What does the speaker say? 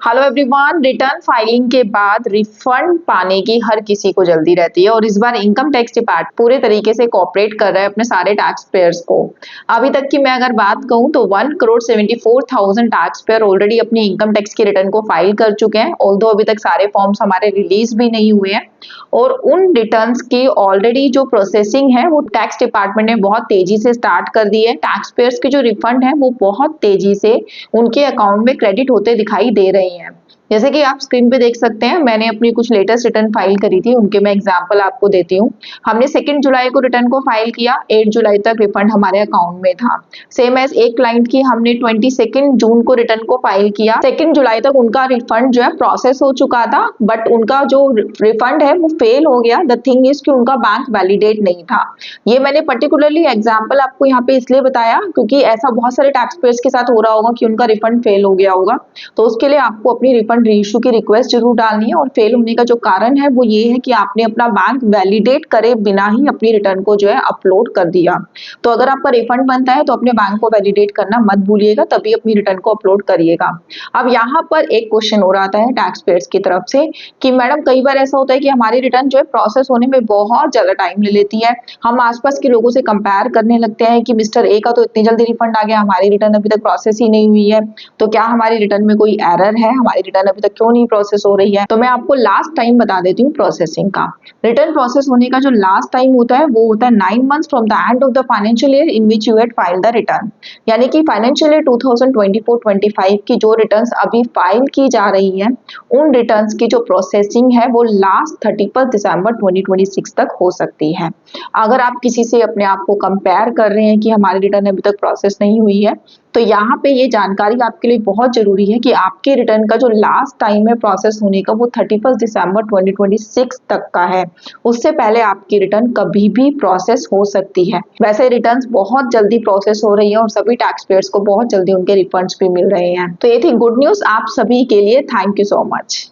Hello everyone. Return filing के बाद refund पाने की हर किसी को जल्दी रहती है और इस बार इनकम टैक्स डिपार्टमेंट पूरे तरीके से कोऑपरेट कर रहा है अपने सारे टैक्स पेयर्स को। अभी तक की मैं अगर बात कहूं तो 1,74,000 टैक्स पेयर ऑलरेडी अपनी इनकम टैक्स की रिटर्न को फाइल कर चुके हैं। ऑल्दो अभी तक सारे फॉर्म्स हमारे रिलीज भी नहीं हुए हैं और उन रिटर्न्स की ऑलरेडी जो प्रोसेसिंग है वो टैक्स डिपार्टमेंट ने बहुत तेजी से स्टार्ट कर दी है। टैक्स पेयर्स के जो रिफंड है वो बहुत तेजी से उनके अकाउंट में क्रेडिट होते दिखाई दे रही हैं। जैसे कि आप स्क्रीन पे देख सकते हैं, मैंने अपनी कुछ लेटेस्ट रिटर्न फाइल करी थी, उनके मैं एग्जांपल आपको देती हूँ। हमने 2 जुलाई को रिटर्न को फाइल किया, 8 जुलाई तक रिफंड हमारे अकाउंट में था। सेम एज एक क्लाइंट की हमने 22 जून को रिटर्न को फाइल किया, 2 जुलाई तक उनका रिफंड जो है प्रोसेस हो चुका था, बट उनका जो रिफंड है वो फेल हो गया। द थिंग इज कि उनका बैंक वैलिडेट नहीं था। ये मैंने पर्टिकुलरली एग्जाम्पल आपको यहाँ पे इसलिए बताया क्योंकि ऐसा बहुत सारे टैक्स पेयर्स के साथ हो रहा होगा कि उनका रिफंड फेल हो गया होगा, तो उसके लिए आपको अपनी रिफंड रीइश्यू की रिक्वेस्ट जरूर डालनी है। और फेल होने का जो कारण है वो ये है कि आपने अपना बैंक वैलिडेट करे बिना ही अपनी रिटर्न को जो है अपलोड कर दिया। तो अगर आपका रिफंड बनता है तो अपने बैंक को वैलिडेट करना मत भूलिएगा, तभी अपनी रिटर्न को अपलोड करिएगा। अब यहाँ पर एक क्वेश्चन और आता है टैक्स पेयर्स की तरफ से कि मैडम कई बार ऐसा होता है कि हमारी रिटर्न जो है प्रोसेस होने में बहुत ज्यादा टाइम ले लेती है। हम आसपास के लोगों से कंपेयर करने लगते हैं कि मिस्टर ए का तो इतनी जल्दी रिफंड आ गया, हमारी रिटर्न अभी तक प्रोसेस ही नहीं हुई है, तो क्या हमारी रिटर्न में कोई एरर है, हमारी रिटर्न अभी तक क्यों नहीं प्रोसेस हो रही है। तो मैं आपको लास्ट टाइम बता देती हूँ प्रोसेसिंग का। रिटर्न प्रोसेस होने का जो लास्ट टाइम होता है वो होता है 9 months from the end of the financial year in which you had filed the return. यानी कि फाइनेंशियल ईयर 2024-25 की जो रिटर्न्स अभी फाइल की जा रही है उन रिटर्न्स की जो प्रोसेसिंग है वो लास्ट 31 दिसंबर 2026 तक हो सकती है। अगर आप किसी से अपने आप को कंपेयर कर रहे हैं कि हमारी रिटर्न अभी तक प्रोसेस नहीं हुई है, तो यहाँ पे ये जानकारी आपके लिए बहुत जरूरी है कि आपके रिटर्न का जो लास्ट टाइम है प्रोसेस होने का वो 31 दिसंबर 2026 तक का है। उससे पहले आपकी रिटर्न कभी भी प्रोसेस हो सकती है। वैसे रिटर्न्स बहुत जल्दी प्रोसेस हो रही है और सभी टैक्स पेयर्स को बहुत जल्दी उनके रिफंड्स भी मिल रहे हैं। तो ये थी गुड न्यूज आप सभी के लिए। Thank you so much.